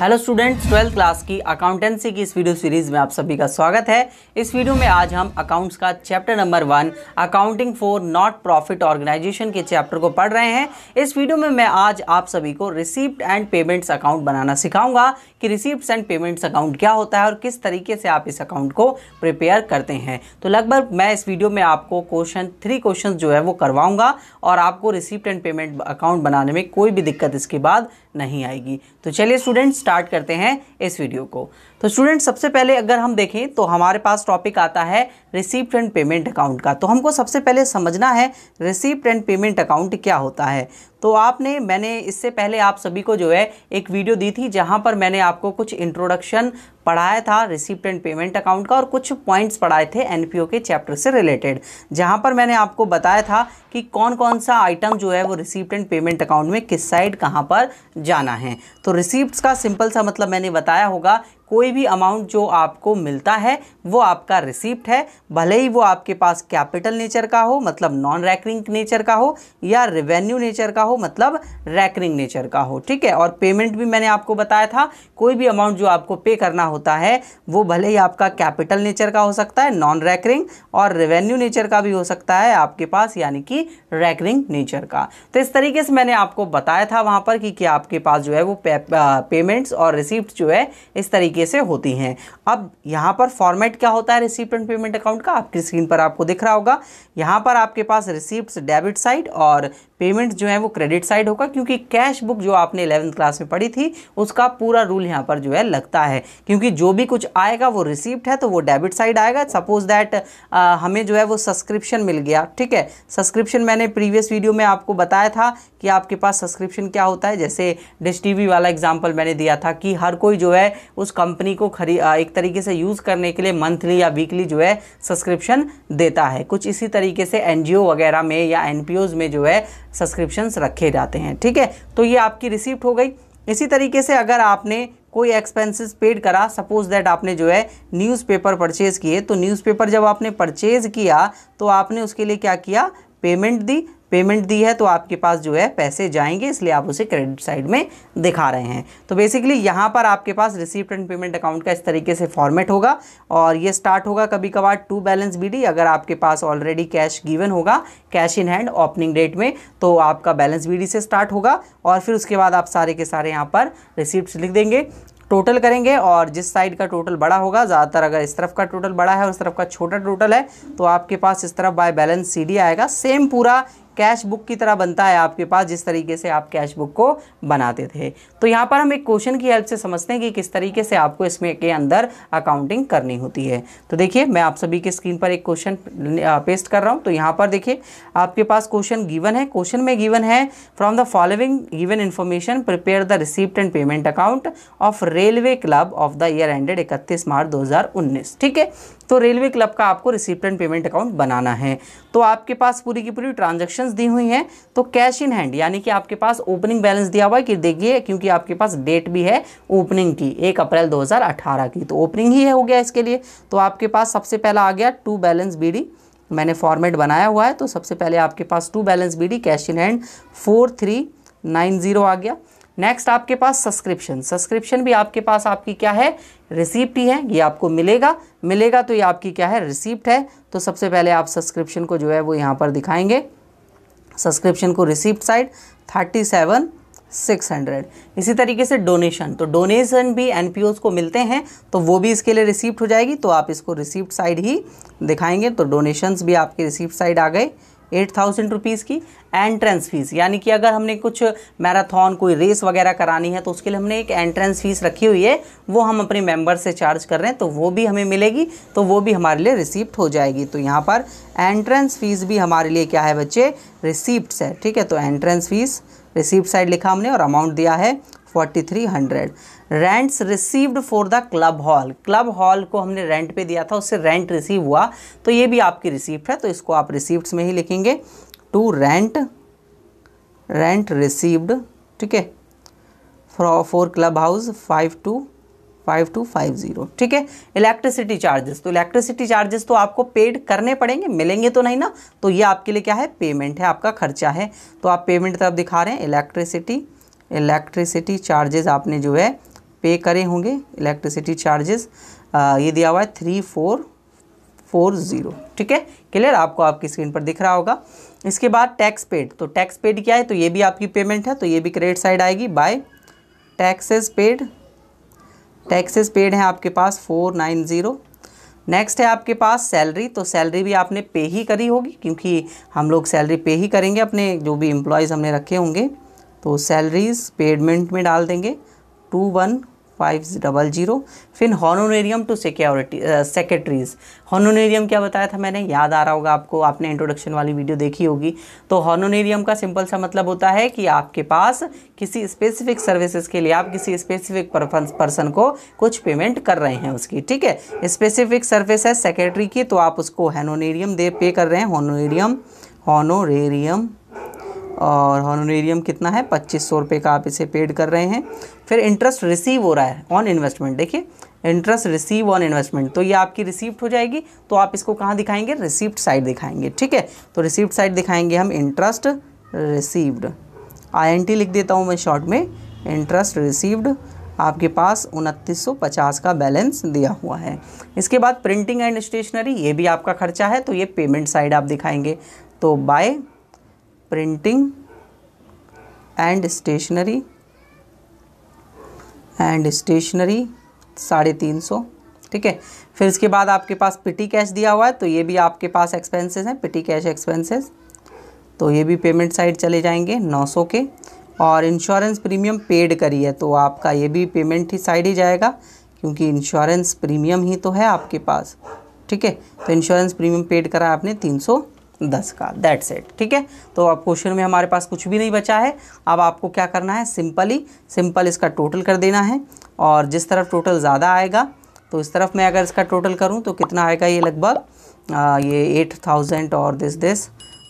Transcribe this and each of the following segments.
Hello students, 12th class की accountancy की इस वीडियो सीरीज में आप सभी का स्वागत है। इस वीडियो में आज हम अकाउंट्स का chapter number 1 accounting for not profit organisation के चैप्टर को पढ़ रहे हैं। इस वीडियो में मैं आज आप सभी को रिसीप्ट एंड पेमेंट्स अकाउंट बनाना सिखाऊंगा कि रिसीप्ट्स एंड पेमेंट्स अकाउंट क्या होता है और किस तरीके से आप इस अकाउंट को प्रिपेयर करते हैं। तो लगभग मैं इस वीडियो में आपको 3 क्वेश्चन जो है वो करवाऊंगा और आपको रिसीप्ट एंड पेमेंट अकाउंट बनाने में कोई भी दिक्कत इसके बाद नहीं आएगी। तो चलिए स्टूडेंट्स स्टार्ट करते हैं इस वीडियो को। तो स्टूडेंट्स सबसे पहले अगर हम देखें तो हमारे पास टॉपिक आता है रिसीप्ट एंड पेमेंट अकाउंट का। तो हमको सबसे पहले समझना है रिसीप्ट एंड पेमेंट अकाउंट क्या होता है। तो मैंने इससे पहले आप सभी को जो है एक वीडियो दी थी जहां पर मैंने आपको कुछ इंट्रोडक्शन पढ़ाया था रिसीप्ट एंड पेमेंट अकाउंट का और कुछ पॉइंट्स पढ़ाए थे एनपीओ के चैप्टर से रिलेटेड, जहां पर मैंने आपको बताया था कि कौन कौन सा आइटम जो है वो रिसीप्ट एंड पेमेंट अकाउंट में किस साइड कहां पर जाना है। तो रिसीप्ट्स का सिंपल सा मतलब मैंने बताया होगा, कोई भी अमाउंट जो आपको मिलता है वो आपका रिसीप्ट है, भले ही वो आपके पास कैपिटल नेचर का हो मतलब नॉन रैकरिंग नेचर का हो या रेवेन्यू नेचर का हो मतलब रैकरिंग नेचर का हो। ठीक है। और पेमेंट भी मैंने आपको बताया था, कोई भी अमाउंट जो आपको पे करना होता है वो भले ही आपका कैपिटल नेचर का हो सकता है नॉन रैकरिंग और रेवेन्यू नेचर का भी हो सकता है आपके पास यानी कि रैकरिंग नेचर का। तो इस तरीके से मैंने आपको बताया था वहां पर कि आपके पास जो है वो पेमेंट्स और रिसीप्ट जो है इस तरीके से होती हैं। अब यहाँ पर फॉर्मेट क्या होता है रिसीप्ट एंड पेमेंट अकाउंट का, आपकी स्क्रीन पर आपको दिख रहा होगा। यहाँ पर आपके पास रिसीप्ट्स डेबिट साइड और पेमेंट जो है वो क्रेडिट साइड होगा, क्योंकि कैश बुक जो आपने 11th क्लास में पढ़ी थी उसका पूरा रूल यहाँ पर जो है लगता है, क्योंकि जो भी कुछ आएगा वो रिसीप्ट है तो वो डेबिट साइड आएगा। सपोज दैट हमें जो है वो सब्सक्रिप्शन मिल गया। ठीक है। सब्सक्रिप्शन मैंने प्रीवियस वीडियो में आपको बताया था कि आपके पास सब्सक्रिप्शन क्या होता है। जैसे डिश टीवी वाला एग्जाम्पल मैंने दिया था कि हर कोई जो है उस कंपनी को एक तरीके से यूज़ करने के लिए मंथली या वीकली जो है सब्सक्रिप्शन देता है। कुछ इसी तरीके से एनजीओ वगैरह में या एनपीओज में जो है सब्सक्रिप्शंस रखे जाते हैं। ठीक है। तो ये आपकी रिसीप्ट हो गई। इसी तरीके से अगर आपने कोई एक्सपेंसेस पेड करा, सपोज दैट आपने जो है न्यूज़पेपर परचेज़ किए, तो न्यूज़पेपर जब आपने परचेज़ किया तो आपने उसके लिए क्या किया, पेमेंट दी है तो आपके पास जो है पैसे जाएंगे, इसलिए आप उसे क्रेडिट साइड में दिखा रहे हैं। तो बेसिकली यहाँ पर आपके पास रिसीप्ट एंड पेमेंट अकाउंट का इस तरीके से फॉर्मेट होगा और ये स्टार्ट होगा कभी कभार टू बैलेंस बीडी। अगर आपके पास ऑलरेडी कैश गिवन होगा cash in hand opening date में तो आपका बैलेंस बीडी से स्टार्ट होगा और फिर उसके बाद आप सारे के सारे यहाँ पर रिसीप्ट लिख देंगे, टोटल करेंगे और जिस साइड का टोटल बड़ा होगा, ज़्यादातर अगर इस तरफ का टोटल बड़ा है और उस तरफ का छोटा टोटल है तो आपके पास इस तरफ बाय बैलेंस सीडी आएगा। सेम पूरा कैश बुक की तरह बनता है आपके पास जिस तरीके से आप कैश बुक को बनाते थे। तो यहाँ पर हम एक क्वेश्चन की हेल्प से समझते हैं कि किस तरीके से आपको इसमें के अंदर अकाउंटिंग करनी होती है। तो देखिए मैं आप सभी के स्क्रीन पर एक क्वेश्चन पेस्ट कर रहा हूँ। तो यहाँ पर देखिए आपके पास क्वेश्चन गिवन है। क्वेश्चन में गिवन है from the following given information prepare the receipt and payment account of railway club of the year ended 31 March 2019। ठीक है। तो रेलवे क्लब का आपको रिसीप्ट एंड पेमेंट अकाउंट बनाना है। तो आपके पास पूरी की पूरी ट्रांजैक्शंस दी हुई हैं। तो कैश इन हैंड यानी कि आपके पास ओपनिंग बैलेंस दिया हुआ है कि देखिए, क्योंकि आपके पास डेट भी है ओपनिंग की 1 अप्रैल 2018 की, तो ओपनिंग ही हो गया इसके लिए। तो आपके पास सबसे पहला आ गया टू बैलेंस बीडी, मैंने फॉर्मेट बनाया हुआ है। तो सबसे पहले आपके पास to balance BD cash in hand 4390 आ गया। नेक्स्ट आपके पास सब्सक्रिप्शन भी आपके पास आपकी क्या है, रिसीप्ट ही है, ये आपको मिलेगा तो ये आपकी क्या है, रिसीप्ट है। तो सबसे पहले आप सब्सक्रिप्शन को जो है वो यहाँ पर दिखाएंगे, सब्सक्रिप्शन को रिसीप्ट साइड 37,600। इसी तरीके से डोनेशन, तो डोनेशन भी एनपीओज को मिलते हैं तो वो भी इसके लिए रिसीप्ट हो जाएगी, तो आप इसको रिसीप्ट साइड ही दिखाएंगे। तो डोनेशंस भी आपके रिसीप्ट साइड आ गए 8,000 रुपीज़ की। एंट्रेंस फीस यानी कि अगर हमने कुछ मैराथन कोई रेस वगैरह करानी है तो उसके लिए हमने एक एंट्रेंस फीस रखी हुई है, वो हम अपने मेंबर से चार्ज कर रहे हैं तो वो भी हमें मिलेगी, तो वो भी हमारे लिए रिसीप्ट हो जाएगी। तो यहाँ पर एंट्रेंस फीस भी हमारे लिए क्या है बच्चे, रिसीप्ट है। ठीक है। तो एंट्रेंस फीस रिसीप्ट साइड लिखा हमने और अमाउंट दिया है 4300। Rents received for the club hall को हमने रेंट पे दिया था, उससे रेंट रिसीव हुआ तो ये भी आपकी रिसीप्ट है, तो इसको आप रिसीप्ट्स में ही लिखेंगे टू रेंट रिसीव्ड। ठीक है। For club house 5250। ठीक है। इलेक्ट्रिसिटी चार्जेस, तो इलेक्ट्रिसिटी चार्जेस तो आपको पेड करने पड़ेंगे, मिलेंगे तो नहीं ना, तो ये आपके लिए क्या है, पेमेंट है, आपका खर्चा है। तो आप पेमेंट तरफ दिखा रहे हैं, इलेक्ट्रिसिटी चार्जेस आपने जो है पे करे होंगे इलेक्ट्रिसिटी चार्जेस, ये दिया हुआ है 3440। ठीक है, क्लियर, आपको आपकी स्क्रीन पर दिख रहा होगा। इसके बाद टैक्स पेड, तो टैक्स पेड क्या है, तो ये भी आपकी पेमेंट है, तो ये भी क्रेडिट साइड आएगी by taxes paid. Taxes paid है आपके पास 490। नेक्स्ट है आपके पास सैलरी, तो सैलरी भी आपने पे ही करी होगी क्योंकि हम लोग सैलरी पे ही करेंगे अपने जो भी एम्प्लॉयज़ हमने रखे होंगे, तो सैलरीज पेमेंट में डाल देंगे 21500। फिर हॉनोरेरियम टू सेक्रेटरीज। हॉनोरेरियम क्या बताया था मैंने, याद आ रहा होगा आपको, आपने इंट्रोडक्शन वाली वीडियो देखी होगी। तो हॉनोरेरियम का सिंपल सा मतलब होता है कि आपके पास किसी स्पेसिफिक सर्विसेज के लिए आप किसी स्पेसिफिक पर्सन को कुछ पेमेंट कर रहे हैं उसकी। ठीक है, स्पेसिफिक सर्विस है सेक्रेटरी की, तो आप उसको हॉनोरेरियम पे कर रहे हैं, हॉनोरेरियम और हॉनोरेरियम कितना है 2500 रुपये का आप इसे पेड कर रहे हैं। फिर इंटरेस्ट रिसीव हो रहा है ऑन इन्वेस्टमेंट, देखिए इंटरेस्ट रिसीव ऑन इन्वेस्टमेंट, तो ये आपकी रिसीप्ट हो जाएगी। तो आप इसको कहाँ दिखाएंगे, रिसीप्ट साइड दिखाएंगे। ठीक है, तो रिसीप्ट साइड दिखाएंगे हम इंटरेस्ट रिसीव्ड, INT लिख देता हूँ मैं शॉर्ट में, इंटरेस्ट रिसीव्ड आपके पास 2950 का बैलेंस दिया हुआ है। इसके बाद प्रिंटिंग एंड स्टेशनरी, ये भी आपका खर्चा है, तो ये पेमेंट साइड आप दिखाएंगे, तो बाय प्रिंटिंग एंड स्टेशनरी 350। ठीक है, फिर इसके बाद आपके पास पिटी कैश दिया हुआ है, तो ये भी आपके पास एक्सपेंसेस हैं, पिटी कैश एक्सपेंसेस, तो ये भी पेमेंट साइड चले जाएंगे 900 के। और इंश्योरेंस प्रीमियम पेड करी है, तो आपका ये भी पेमेंट ही साइड ही जाएगा क्योंकि इंश्योरेंस प्रीमियम ही तो है आपके पास। ठीक है, तो इंश्योरेंस प्रीमियम पेड करा आपने 310 का, दैट्स इट। ठीक है, तो अब क्वेश्चन में हमारे पास कुछ भी नहीं बचा है। अब आपको क्या करना है, सिंपल इसका टोटल कर देना है, और जिस तरफ टोटल ज़्यादा आएगा तो इस तरफ मैं अगर इसका टोटल करूं तो कितना आएगा, ये लगभग ये 8000 और दिस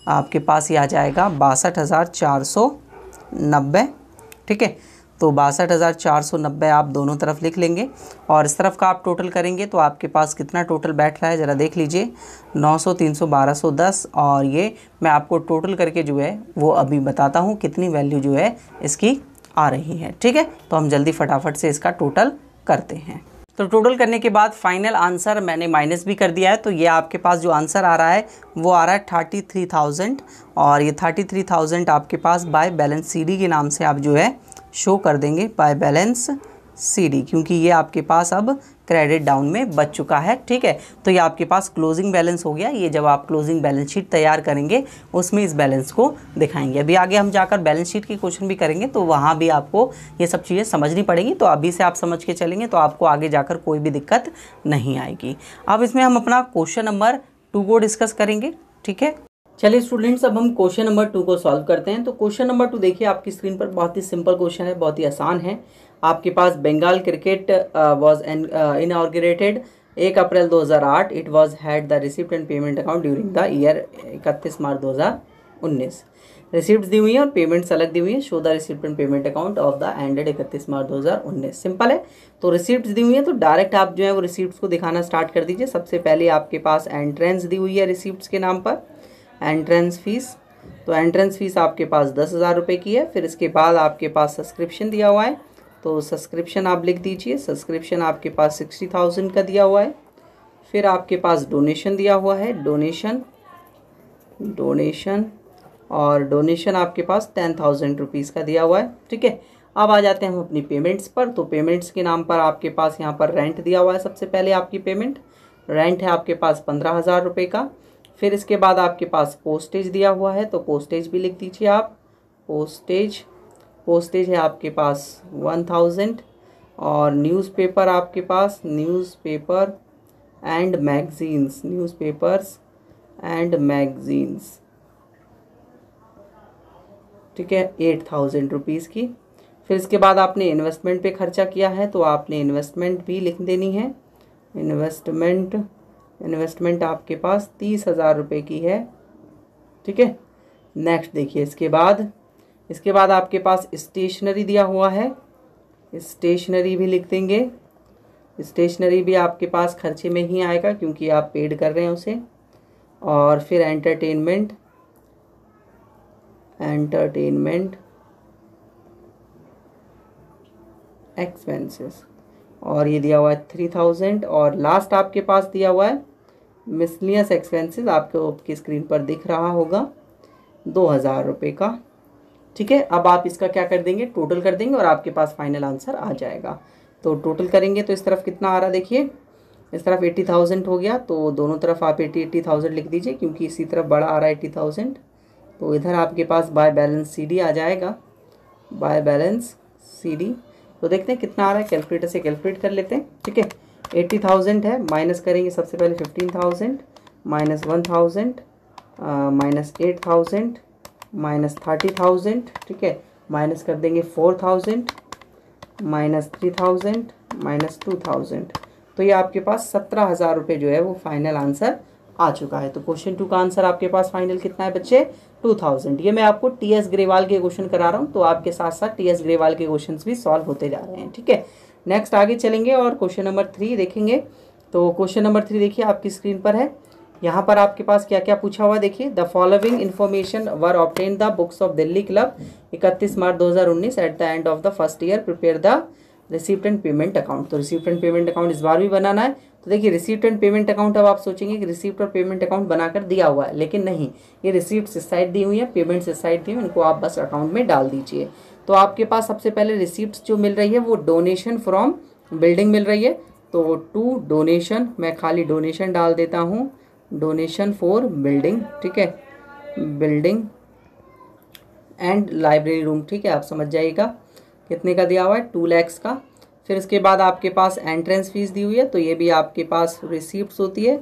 आपके पास ये आ जाएगा 62,490। ठीक है, तो 62,490 आप दोनों तरफ लिख लेंगे, और इस तरफ का आप टोटल करेंगे तो आपके पास कितना टोटल बैठ रहा है ज़रा देख लीजिए, 900, 300, 1210। और ये मैं आपको टोटल करके जो है वो अभी बताता हूँ कितनी वैल्यू जो है इसकी आ रही है। ठीक है, तो हम जल्दी फटाफट से इसका टोटल करते हैं। तो टोटल करने के बाद फाइनल आंसर मैंने माइनस भी कर दिया है, तो ये आपके पास जो आंसर आ रहा है वो आ रहा है 33,000, और ये 33,000 आपके पास बाय बैलेंस CD के नाम से आप जो है शो कर देंगे, बाय बैलेंस CD, क्योंकि ये आपके पास अब क्रेडिट डाउन में बच चुका है। ठीक है, तो ये आपके पास क्लोजिंग बैलेंस हो गया। ये जब आप क्लोजिंग बैलेंस शीट तैयार करेंगे उसमें इस बैलेंस को दिखाएंगे। अभी आगे हम जाकर बैलेंस शीट की क्वेश्चन भी करेंगे, तो वहाँ भी आपको ये सब चीज़ें समझनी पड़ेंगी, तो अभी से आप समझ के चलेंगे तो आपको आगे जाकर कोई भी दिक्कत नहीं आएगी। अब इसमें हम अपना क्वेश्चन नंबर 2 को डिस्कस करेंगे। ठीक है, चलिए स्टूडेंट्स, अब हम क्वेश्चन नंबर 2 को सॉल्व करते हैं। तो क्वेश्चन नंबर 2 देखिए आपकी स्क्रीन पर, बहुत ही सिंपल क्वेश्चन है, बहुत ही आसान है। आपके पास Bengal cricket was inaugurated 1 April 2008। It was had the receipt and payment account during the year 31 March 2019। Receipt दी हुई है और पेमेंट्स अलग दी हुई है। Show the receipt and payment account of the ended 31 March 2019। Simple है, तो रिसिप्ट दी हुई है तो डायरेक्ट आप जो है वो रिसिप्ट को दिखाना स्टार्ट कर दीजिए। सबसे पहले आपके पास एंट्रेंस दी हुई है रिसिप्ट के नाम पर, एंट्रेंस फीस, तो एंट्रेंस फीस आपके पास 10,000 रुपये की है। फिर इसके बाद आपके पास सब्सक्रिप्शन दिया हुआ है, तो सब्सक्रिप्शन आप लिख दीजिए, सब्सक्रिप्शन आपके पास 60,000 का दिया हुआ है। फिर आपके पास डोनेशन दिया हुआ है, डोनेशन और डोनेशन आपके पास 10,000 रुपीज़ का दिया हुआ है। ठीक है, अब आ जाते हैं हम अपनी पेमेंट्स पर। तो पेमेंट्स के नाम पर आपके पास यहाँ पर रेंट दिया हुआ है। सबसे पहले आपकी पेमेंट रेंट है आपके पास 15,000 रुपये का। फिर इसके बाद आपके पास पोस्टेज दिया हुआ है, तो पोस्टेज भी लिख दीजिए आप, पोस्टेज है आपके पास 1000। और न्यूज़पेपर आपके पास, न्यूज़पेपर्स एंड मैगजीन्स, ठीक है, 8,000 रुपीज़ की। फिर इसके बाद आपने इन्वेस्टमेंट पे खर्चा किया है, तो आपने इन्वेस्टमेंट भी लिख देनी है। इन्वेस्टमेंट आपके पास 30,000 रुपये की है। ठीक है, नेक्स्ट देखिए, इसके बाद आपके पास स्टेशनरी दिया हुआ है, स्टेशनरी भी लिख देंगे। स्टेशनरी भी आपके पास खर्चे में ही आएगा क्योंकि आप पेड कर रहे हैं उसे। और फिर एंटरटेनमेंट एक्सपेंसेस, और ये दिया हुआ है 3000 और लास्ट आपके पास दिया हुआ है मिसलिनियस एक्सपेंसेस, आपकी स्क्रीन पर दिख रहा होगा 2000 रुपये का। ठीक है, अब आप इसका क्या कर देंगे, टोटल कर देंगे और आपके पास फाइनल आंसर आ जाएगा। तो टोटल करेंगे तो इस तरफ कितना आ रहा है देखिए, इस तरफ 80,000 हो गया, तो दोनों तरफ आप 80,000 लिख दीजिए क्योंकि इसी तरफ बड़ा आ रहा है 80,000। तो इधर आपके पास बाय बैलेंस CD आ जाएगा, बाय बैलेंस CD। तो देखते हैं कितना आ रहा है, कैलकुलेटर से कैलकुलेट कर लेते हैं। ठीक है, 80,000 है, माइनस करेंगे सबसे पहले 15,000 माइनस 1,000 माइनस 8,000 माइनस 30,000। ठीक है, माइनस कर देंगे 4,000 माइनस 3,000 माइनस 2,000। तो ये आपके पास 17,000 रुपये जो है वो फाइनल आंसर आ चुका है। तो क्वेश्चन 2 का आंसर आपके पास फाइनल कितना है बच्चे, 2000। ये मैं आपको TS ग्रेवाल के क्वेश्चन करा रहा हूँ, तो आपके साथ साथ TS ग्रेवाल के क्वेश्चन भी सॉल्व होते जा रहे हैं। ठीक है, नेक्स्ट आगे चलेंगे और क्वेश्चन नंबर 3 देखेंगे। तो क्वेश्चन नंबर 3 देखिए आपकी स्क्रीन पर है, यहाँ पर आपके पास क्या क्या पूछा हुआ देखिए। The following information were obtain the books of Delhi club 31 March 2019 at the end of the first year, prepare the receipt and payment account. तो रिसीप्ट एंड पेमेंट अकाउंट इस बार भी बनाना है। तो देखिए रिसीप्ट एंड पेमेंट अकाउंट, अब आप सोचेंगे कि रिसीप्ट और पेमेंट अकाउंट बनाकर दिया हुआ है, लेकिन नहीं, ये रिसीप्ट इस साइड दी हुई है, पेमेंट्स इस साइड दी हुई है, इनको आप बस अकाउंट में डाल दीजिए। तो आपके पास सबसे पहले रिसीप्ट जो मिल रही है वो डोनेशन फ्रॉम बिल्डिंग मिल रही है। तो टू डोनेशन, मैं खाली डोनेशन डाल देता हूँ, डोनेशन फॉर बिल्डिंग। ठीक है, बिल्डिंग एंड लाइब्रेरी रूम। ठीक है, आप समझ जाइएगा कितने का दिया हुआ है, 2 lakhs का। फिर इसके बाद आपके पास एंट्रेंस फीस दी हुई है, तो ये भी आपके पास रिसीप्ट्स होती है,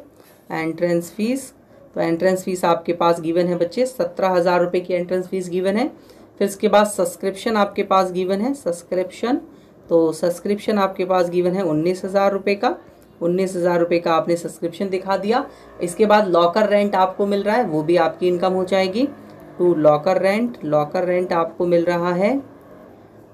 एंट्रेंस फीस। तो एंट्रेंस फीस आपके पास गिवन है बच्चे, 17,000 रुपये की एंट्रेंस फीस गिवन है। फिर इसके बाद सब्सक्रिप्शन आपके पास गिवन है, सब्सक्रिप्शन। तो सब्सक्रिप्शन आपके पास गिवन है 19,000 रुपये का, 19,000 रुपये का आपने सब्सक्रिप्शन दिखा दिया। इसके बाद लॉकर रेंट आपको मिल रहा है, वो भी आपकी इनकम हो जाएगी। To locker rent, locker rent आपको मिल रहा है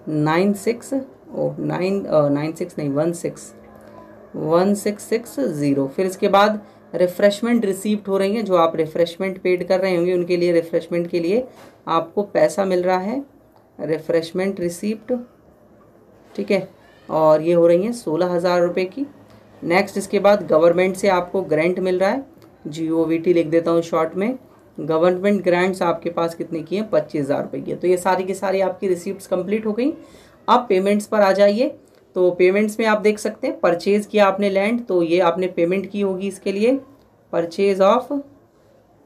1660। फिर इसके बाद रिफ़्रेशमेंट रिसीप्ट हो रही है, जो आप रिफ़्रेशमेंट पेड कर रहे होंगे उनके लिए रिफ़्रेशमेंट के लिए आपको पैसा मिल रहा है, रिफ़्रेशमेंट रिसीप्ट। ठीक है, और ये हो रही है 16,000 रुपये की। नेक्स्ट इसके बाद गवर्नमेंट से आपको ग्रांट मिल रहा है, GOVT लिख देता हूँ शॉर्ट में। गवर्नमेंट ग्रांट्स आपके पास कितने की हैं, 25,000 रुपये की है। तो ये सारी की सारी आपकी रिसीप्ट्स कंप्लीट हो गई। अब पेमेंट्स पर आ जाइए। तो पेमेंट्स में आप देख सकते हैं, परचेज़ किया आपने लैंड, तो ये आपने पेमेंट की होगी इसके लिए, purchase of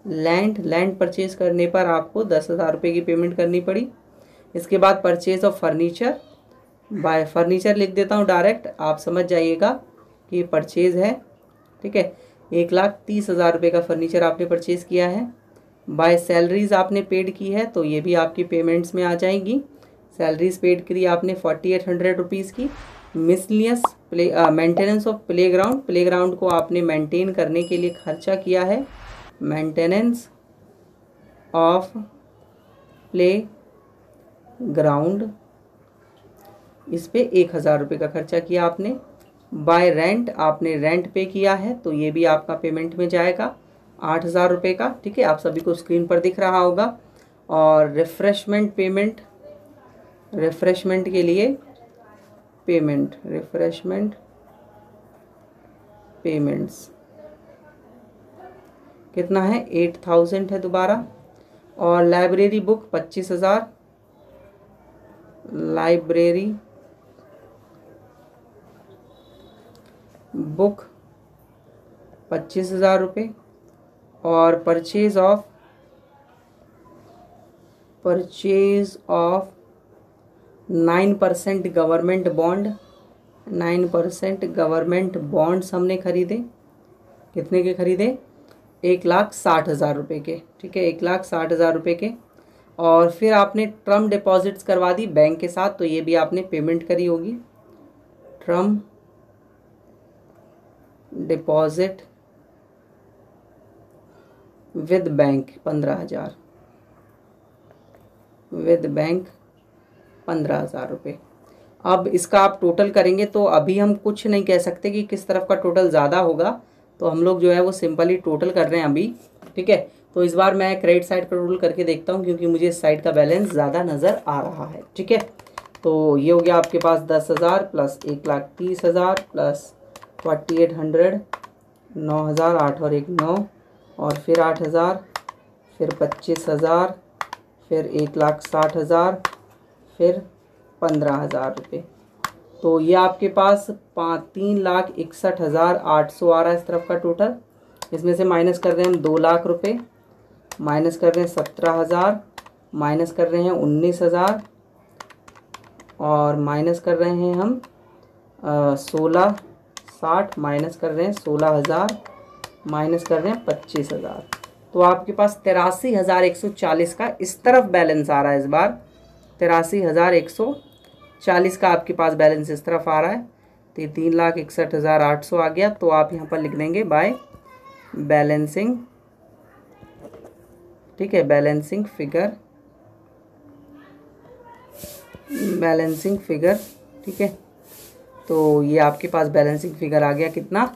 land. Land purchase करने पर आपको 10,000 रुपये की पेमेंट करनी पड़ी। इसके बाद purchase of furniture, bye furniture लिख देता हूँ डायरेक्ट, आप समझ जाइएगा कि परचेज़ है। ठीक है, 1,30,000 रुपये का फर्नीचर आपने परचेज़ किया है। बाय सैलरीज़ आपने पेड की है, तो ये भी आपकी पेमेंट्स में आ जाएगी। सैलरीज पेड करी आपने 4,800 रुपीज़ की। Miscellaneous maintenance of playground, playground को आपने मेंटेन करने के लिए खर्चा किया है, मेंटेनेंस ऑफ प्ले ग्राउंड, इस पे 1,000 रुपये का खर्चा किया आपने। बाय रेंट, आपने रेंट पे किया है, तो ये भी आपका पेमेंट में जाएगा 8,000 रुपये का। ठीक है, आप सभी को स्क्रीन पर दिख रहा होगा। और रिफ़्रेशमेंट पेमेंट, रिफ़्रेशमेंट के लिए पेमेंट, रिफ़्रेशमेंट पेमेंट्स कितना है, 8,000 है दोबारा। और लाइब्रेरी बुक 25,000, लाइब्रेरी बुक 25,000 रुपये। और purchase of 9% government bond, 9% government bonds हमने खरीदे, कितने के खरीदे, 1,60,000 रुपये के। ठीक है, 1,60,000 रुपये के। और फिर आपने टर्म डिपॉजिट्स करवा दी बैंक के साथ, तो ये भी आपने पेमेंट करी होगी। Term deposit with bank 15,000, with bank 15,000 रुपये। अब इसका आप टोटल करेंगे, तो अभी हम कुछ नहीं कह सकते कि किस तरफ का टोटल ज़्यादा होगा, तो हम लोग जो है वो सिंपली टोटल कर रहे हैं अभी। ठीक है, तो इस बार मैं क्रेडिट साइड का टोटल करके देखता हूँ, क्योंकि मुझे इस साइड का बैलेंस ज़्यादा नज़र आ रहा है। ठीक है, तो ये हो गया आपके पास 10,000 प्लस 1,30,000 प्लस 4800, 9,000, 8 और 1 9, और फिर 8,000, फिर 25,000, फिर 1,60,000, फिर 15,000 रुपये। तो ये आपके पास 3,61,800 आ रहा है इस तरफ का टोटल। इसमें से माइनस कर रहे हैं हम 2 लाख रुपये, माइनस कर रहे हैं 17,000, माइनस कर रहे हैं 19,000, और माइनस कर रहे हैं हम 16,60, माइनस कर रहे हैं 16,000, माइनस कर रहे हैं 25,000। तो आपके पास 83,140 का इस तरफ बैलेंस आ रहा है इस बार। 83,140 का आपके पास बैलेंस इस तरफ आ रहा है। तो ये 3,61,800 आ गया। तो आप यहाँ पर लिख देंगे बाय बैलेंसिंग, ठीक है, बैलेंसिंग फिगर, बैलेंसिंग फिगर, ठीक है। तो ये आपके पास बैलेंसिंग फिगर आ गया कितना,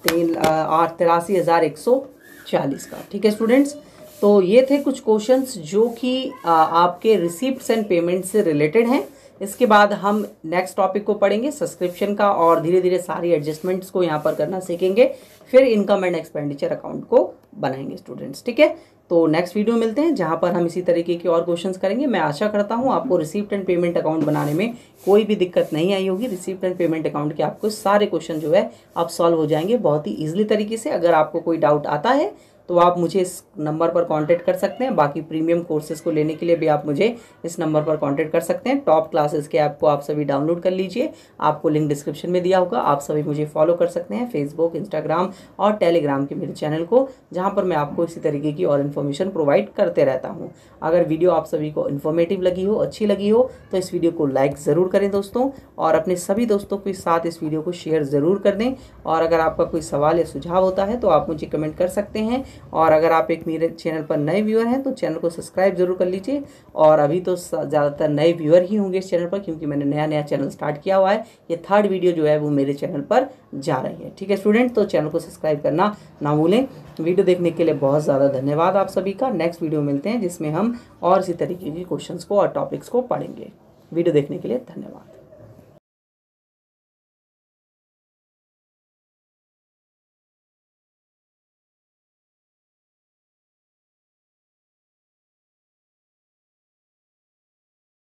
83,140 का, ठीक है स्टूडेंट्स। तो ये थे कुछ क्वेश्चंस जो कि आपके रिसीप्ट्स एंड पेमेंट से रिलेटेड हैं। इसके बाद हम नेक्स्ट टॉपिक को पढ़ेंगे सब्सक्रिप्शन का, और धीरे धीरे सारी एडजस्टमेंट्स को यहाँ पर करना सीखेंगे। फिर इनकम एंड एक्सपेंडिचर अकाउंट को बनाएंगे स्टूडेंट्स, ठीक है। तो नेक्स्ट वीडियो मिलते हैं जहाँ पर हम इसी तरीके के और क्वेश्चंस करेंगे। मैं आशा करता हूँ आपको रिसीप्ट एंड पेमेंट अकाउंट बनाने में कोई भी दिक्कत नहीं आई होगी। रिसीप्ट एंड पेमेंट अकाउंट के आपको सारे क्वेश्चन जो है आप सॉल्व हो जाएंगे बहुत ही ईजिली तरीके से। अगर आपको कोई डाउट आता है तो आप मुझे इस नंबर पर कांटेक्ट कर सकते हैं। बाकी प्रीमियम कोर्सेज को लेने के लिए भी आप मुझे इस नंबर पर कांटेक्ट कर सकते हैं। टॉप क्लासेस के ऐप को आप सभी डाउनलोड कर लीजिए, आपको लिंक डिस्क्रिप्शन में दिया होगा। आप सभी मुझे फॉलो कर सकते हैं फेसबुक, इंस्टाग्राम और टेलीग्राम के मेरे चैनल को, जहाँ पर मैं आपको इसी तरीके की और इन्फॉर्मेशन प्रोवाइड करते रहता हूँ। अगर वीडियो आप सभी को इन्फॉर्मेटिव लगी हो, अच्छी लगी हो, तो इस वीडियो को लाइक ज़रूर करें दोस्तों, और अपने सभी दोस्तों के साथ इस वीडियो को शेयर ज़रूर कर दें। और अगर आपका कोई सवाल या सुझाव होता है तो आप मुझे कमेंट कर सकते हैं। और अगर आप एक मेरे चैनल पर नए व्यूअर हैं तो चैनल को सब्सक्राइब जरूर कर लीजिए। और अभी तो ज़्यादातर नए व्यूअर ही होंगे इस चैनल पर, क्योंकि मैंने नया चैनल स्टार्ट किया हुआ है। ये 3rd वीडियो जो है वो मेरे चैनल पर जा रही है, ठीक है स्टूडेंट। तो चैनल को सब्सक्राइब करना ना भूलें। वीडियो देखने के लिए बहुत ज़्यादा धन्यवाद आप सभी का। नेक्स्ट वीडियो मिलते हैं जिसमें हम और इसी तरीके के क्वेश्चंस को और टॉपिक्स को पढ़ेंगे। वीडियो देखने के लिए धन्यवाद।